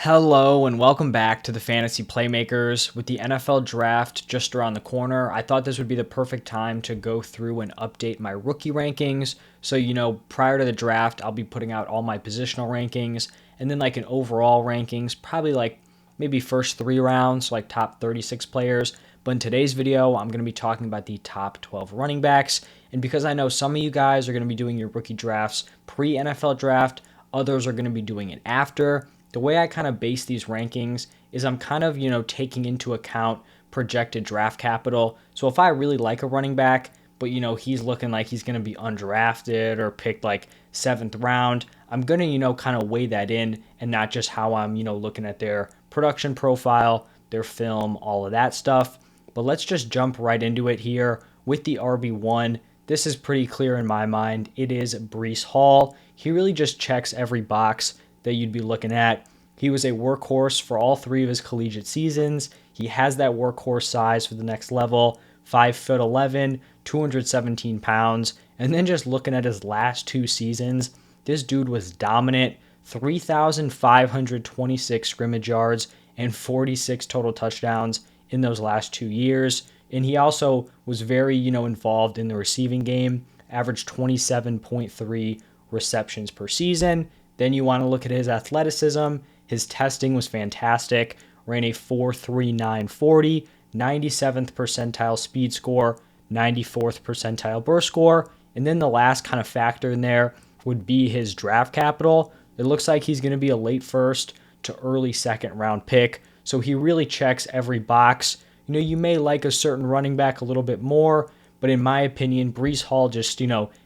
Hello and welcome back to the Fantasy Playmakers. With the NFL draft just around the corner, I thought this would be the perfect time to go through and update my rookie rankings. So, prior to the draft, I'll be putting out all my positional rankings and then like an overall rankings, probably like maybe first 3 rounds, like top 36 players. But in today's video, I'm going to be talking about the top 12 running backs. And because I know some of you guys are going to be doing your rookie drafts pre-NFL draft, others are going to be doing it after. The way I kind of base these rankings is I'm kind of, taking into account projected draft capital. So if I really like a running back, but, he's looking like he's going to be undrafted or picked like 7th round, I'm going to, kind of weigh that in and not just how I'm, looking at their production profile, their film, all of that stuff. But let's just jump right into it here with the RB1. This is pretty clear in my mind. It is Breece Hall. He really just checks every box that you'd be looking at. He was a workhorse for all 3 of his collegiate seasons. He has that workhorse size for the next level, 5'11", 217 pounds. And then just looking at his last 2 seasons, this dude was dominant. 3,526 scrimmage yards and 46 total touchdowns in those last 2 years. And he also was very, involved in the receiving game, averaged 27.3 receptions per season. Then you want to look at his athleticism. His testing was fantastic. Ran a 4.39 40, 97th percentile speed score, 94th percentile burst score. And then the last kind of factor in there would be his draft capital. It looks like he's going to be a late first to early 2nd-round pick. So he really checks every box. You may like a certain running back a little bit more, but in my opinion, Breece Hall just,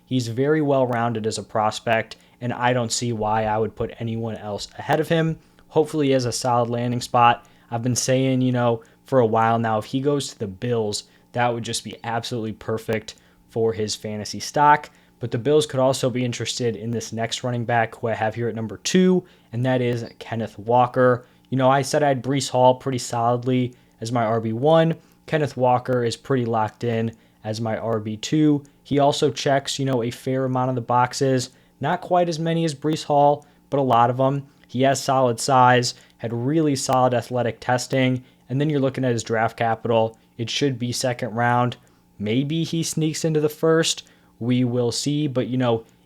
he's very well-rounded as a prospect, and I don't see why I would put anyone else ahead of him. Hopefully he has a solid landing spot. I've been saying, for a while now, if he goes to the Bills, that would just be absolutely perfect for his fantasy stock. But the Bills could also be interested in this next running back who I have here at number 2, and that is Kenneth Walker. I said I had Breece Hall pretty solidly as my RB1. Kenneth Walker is pretty locked in as my RB2. He also checks, a fair amount of the boxes. Not quite as many as Breece Hall, but a lot of them. He has solid size, had really solid athletic testing, and then you're looking at his draft capital. It should be 2nd round. Maybe he sneaks into the 1st. We will see, but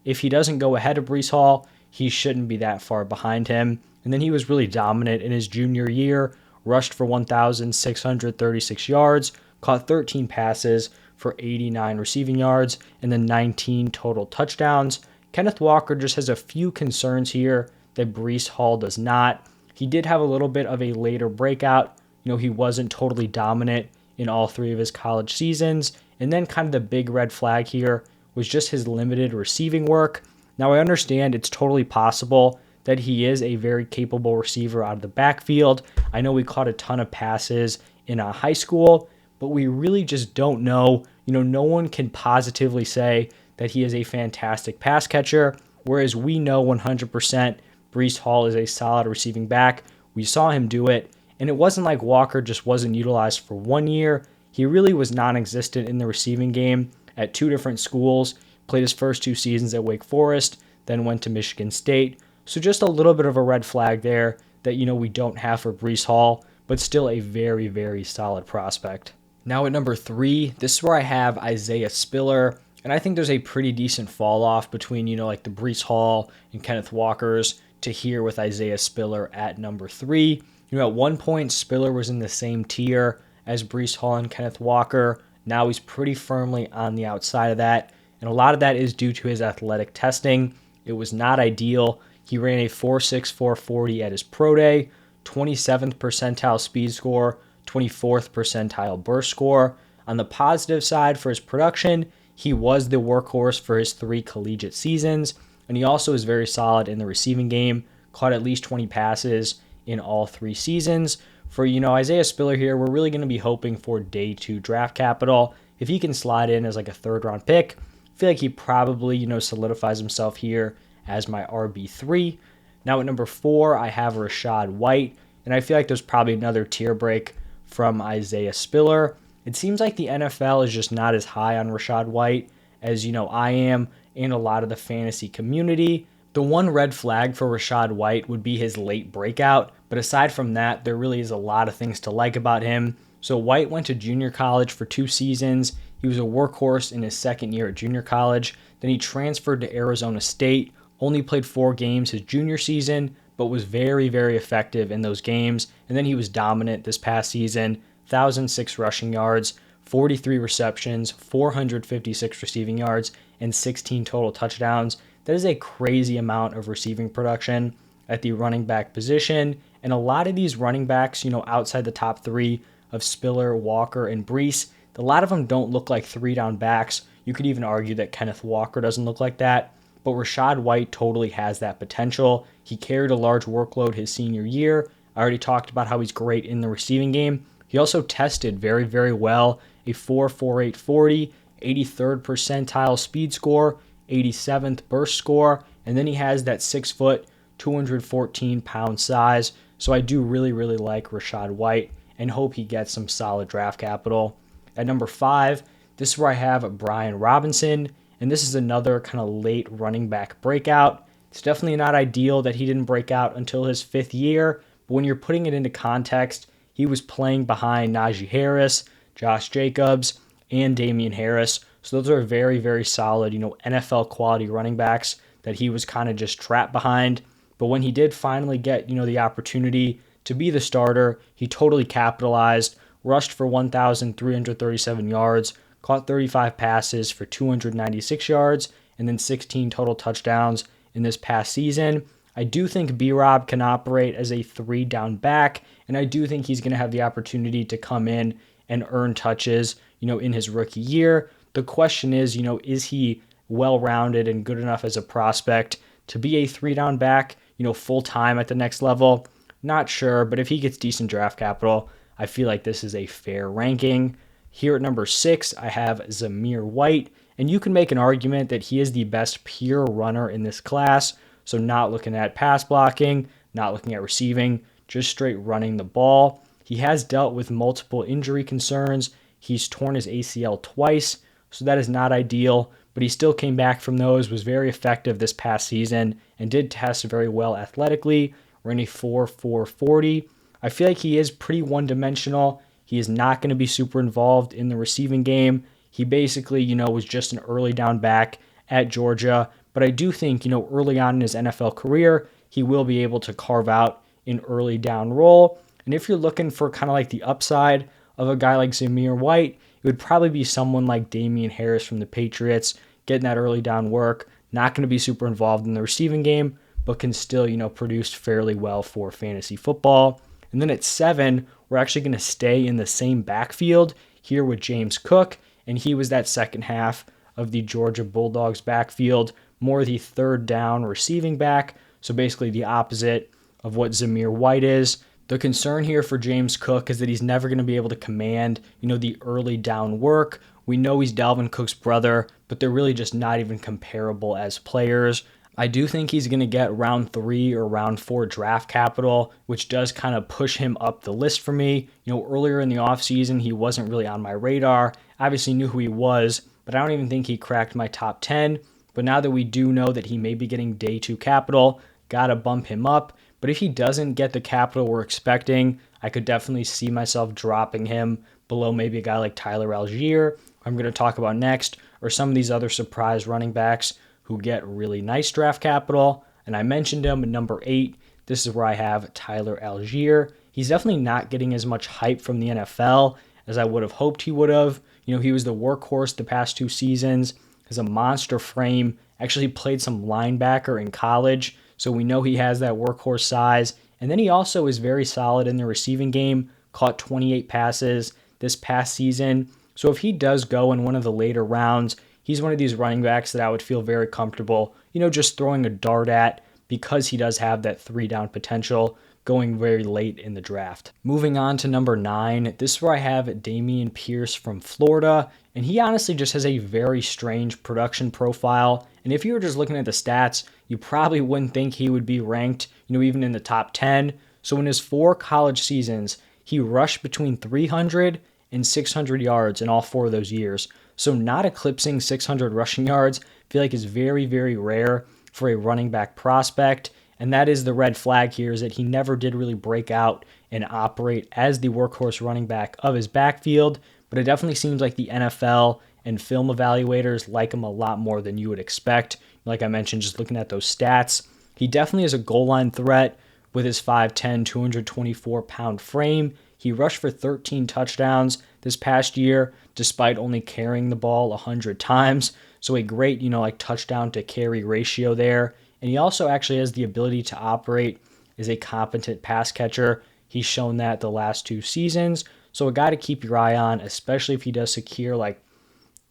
if he doesn't go ahead of Breece Hall, he shouldn't be that far behind him. And then he was really dominant in his junior year, rushed for 1,636 yards, caught 13 passes for 89 receiving yards, and then 19 total touchdowns. Kenneth Walker just has a few concerns here that Breece Hall does not. He did have a little bit of a later breakout. He wasn't totally dominant in all 3 of his college seasons. And then kind of the big red flag here was just his limited receiving work. Now, I understand it's totally possible that he is a very capable receiver out of the backfield. I know we caught a ton of passes in high school, but we really just don't know. No one can positively say that he is a fantastic pass catcher, whereas we know 100% Breece Hall is a solid receiving back. We saw him do it, and it wasn't like Walker just wasn't utilized for 1 year. He really was non-existent in the receiving game at 2 different schools, played his first 2 seasons at Wake Forest, then went to Michigan State. So just a little bit of a red flag there that, we don't have for Breece Hall, but still a very, very solid prospect. Now at number 3, this is where I have Isaiah Spiller, and I think there's a pretty decent fall off between, like the Breece Hall and Kenneth Walkers to here with Isaiah Spiller at number 3. At one point, Spiller was in the same tier as Breece Hall and Kenneth Walker. Now he's pretty firmly on the outside of that, and a lot of that is due to his athletic testing. It was not ideal. He ran a 4.64 40 at his pro day, 27th percentile speed score, 24th percentile burst score. On the positive side for his production, he was the workhorse for his 3 collegiate seasons, and he also is very solid in the receiving game, caught at least 20 passes in all 3 seasons. For, Isaiah Spiller here, we're really going to be hoping for day 2 draft capital. If he can slide in as like a 3rd-round pick, I feel like he probably, solidifies himself here as my RB3. Now at number 4, I have Rachaad White, and I feel like there's probably another tier break from Isaiah Spiller. It seems like the NFL is just not as high on Rachaad White as, I am and a lot of the fantasy community. The one red flag for Rachaad White would be his late breakout, but aside from that, there really is a lot of things to like about him. So White went to junior college for 2 seasons. He was a workhorse in his second year at junior college. Then he transferred to Arizona State, only played 4 games his junior season, but was very, very effective in those games. And then he was dominant this past season, 1,006 rushing yards, 43 receptions, 456 receiving yards, and 16 total touchdowns. That is a crazy amount of receiving production at the running back position. And a lot of these running backs, outside the top 3 of Spiller, Walker, and Breece, a lot of them don't look like 3-down backs. You could even argue that Kenneth Walker doesn't look like that. But Rachaad White totally has that potential. He carried a large workload his senior year. I already talked about how he's great in the receiving game. He also tested very, very well, a 4.48 40, 83rd percentile speed score, 87th burst score, and then he has that 6 foot, 214 pound size. So I do really, really like Rachaad White and hope he gets some solid draft capital. At number 5, this is where I have Brian Robinson, and this is another kind of late running back breakout. It's definitely not ideal that he didn't break out until his 5th year, but when you're putting it into context, he was playing behind Najee Harris, Josh Jacobs, and Dameon Harris. So those are very, very solid, NFL quality running backs that he was kind of just trapped behind. But when he did finally get, the opportunity to be the starter, he totally capitalized, rushed for 1,337 yards, caught 35 passes for 296 yards, and then 16 total touchdowns in this past season. I do think B-Rob can operate as a 3-down back, and I do think he's going to have the opportunity to come in and earn touches, in his rookie year. The question is he well-rounded and good enough as a prospect to be a 3-down back, full-time at the next level? Not sure, but if he gets decent draft capital, I feel like this is a fair ranking. Here at number 6, I have Zamir White, and you can make an argument that he is the best pure runner in this class, so not looking at pass blocking, not looking at receiving, just straight running the ball. He has dealt with multiple injury concerns. He's torn his ACL twice, so that is not ideal, but he still came back from those, was very effective this past season, and did test very well athletically. Ran a 4.4 40. I feel like he is pretty one-dimensional. He is not going to be super involved in the receiving game. He basically, was just an early down back at Georgia, but I do think, early on in his NFL career, he will be able to carve out an early down role. And if you're looking for kind of like the upside of a guy like Zamir White, it would probably be someone like Dameon Harris from the Patriots, getting that early down work, not going to be super involved in the receiving game, but can still, produce fairly well for fantasy football. And then at 7, we're actually going to stay in the same backfield here with James Cook, and he was that second half of the Georgia Bulldogs backfield, more the 3rd down receiving back, so basically the opposite of what Zamir White is. The concern here for James Cook is that he's never going to be able to command, the early down work. We know he's Dalvin Cook's brother, but they're really just not even comparable as players. I do think he's going to get round 3 or round 4 draft capital, which does kind of push him up the list for me. Earlier in the offseason, he wasn't really on my radar. Obviously knew who he was, but I don't even think he cracked my top 10. But now that we do know that he may be getting day 2 capital, got to bump him up. But if he doesn't get the capital we're expecting, I could definitely see myself dropping him below maybe a guy like Tyler Allgeier, who I'm going to talk about next, or some of these other surprise running backs who get really nice draft capital. And I mentioned him at number 8. This is where I have Tyler Allgeier. He's definitely not getting as much hype from the NFL as I would have hoped he would have. He was the workhorse the past 2 seasons, has a monster frame, actually played some linebacker in college, so we know he has that workhorse size. And then he also is very solid in the receiving game, caught 28 passes this past season. So if he does go in one of the later rounds, he's one of these running backs that I would feel very comfortable, just throwing a dart at, because he does have that 3-down potential going very late in the draft. Moving on to number 9, this is where I have Dameon Pierce from Florida, and he honestly just has a very strange production profile. And if you were just looking at the stats, you probably wouldn't think he would be ranked, even in the top 10. So in his 4 college seasons, he rushed between 300 and 600 yards in all 4 of those years. So not eclipsing 600 rushing yards, I feel like is very, very rare for a running back prospect. And that is the red flag here, is that he never did really break out and operate as the workhorse running back of his backfield. But it definitely seems like the NFL and film evaluators like him a lot more than you would expect. Like I mentioned, just looking at those stats, he definitely is a goal line threat with his 5'10", 224-pound frame. He rushed for 13 touchdowns this past year, despite only carrying the ball 100 times. So a great, touchdown to carry ratio there. And he also actually has the ability to operate as a competent pass catcher. He's shown that the last 2 seasons. So a guy to keep your eye on, especially if he does secure like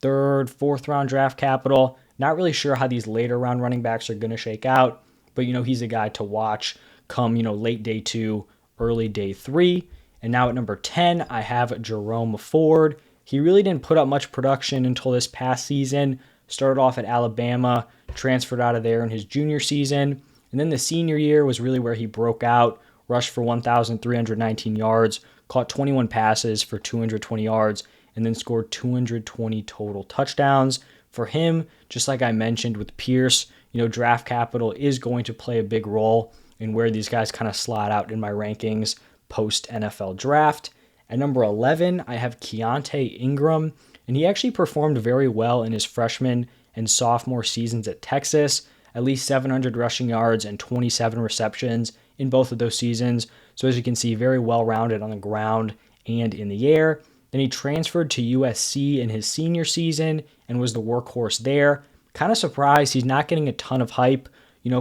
3rd, 4th round draft capital. Not really sure how these later round running backs are going to shake out, but he's a guy to watch come, late day 2, early day 3. And now at number 10, I have Jerome Ford. He really didn't put up much production until this past season. Started off at Alabama, transferred out of there in his junior season. And then the senior year was really where he broke out, rushed for 1,319 yards, caught 21 passes for 220 yards, and then scored 220 total touchdowns. For him, just like I mentioned with Pierce, draft capital is going to play a big role in where these guys kind of slot out in my rankings post NFL draft. At number 11, I have Keaontay Ingram, and he actually performed very well in his freshman and sophomore seasons at Texas, at least 700 rushing yards and 27 receptions in both of those seasons. So as you can see, very well-rounded on the ground and in the air. Then he transferred to USC in his senior season and was the workhorse there. Kind of surprised he's not getting a ton of hype,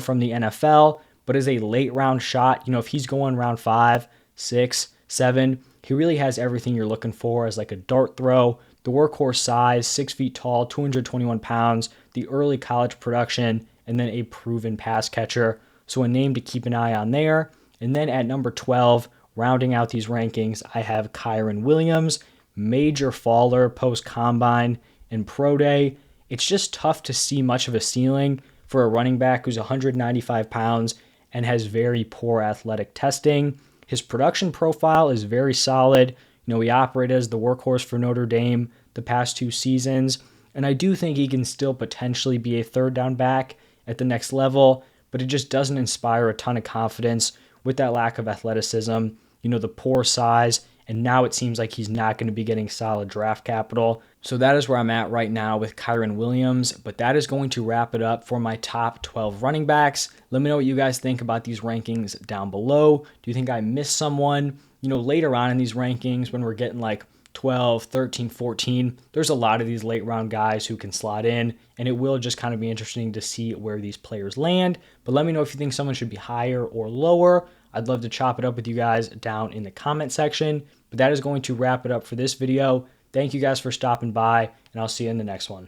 from the NFL, but as a late round shot, if he's going round 5, 6, 7, he really has everything you're looking for as like a dart throw, the workhorse size, 6 feet tall, 221 pounds, the early college production, and then a proven pass catcher. So a name to keep an eye on there. And then at number 12, rounding out these rankings, I have Kyren Williams, major faller post-combine and pro day. It's just tough to see much of a ceiling for a running back who's 195 pounds and has very poor athletic testing. His production profile is very solid. He operated as the workhorse for Notre Dame the past 2 seasons, and I do think he can still potentially be a 3rd down back at the next level, but it just doesn't inspire a ton of confidence with that lack of athleticism, the poor size, and now it seems like he's not going to be getting solid draft capital. So that is where I'm at right now with Kyren Williams, but that is going to wrap it up for my top 12 running backs. Let me know what you guys think about these rankings down below. Do you think I missed someone? Later on in these rankings when we're getting like 12, 13, 14, there's a lot of these late round guys who can slot in, and it will just kind of be interesting to see where these players land. But let me know if you think someone should be higher or lower. I'd love to chop it up with you guys down in the comment section. But that is going to wrap it up for this video. Thank you guys for stopping by, and I'll see you in the next one.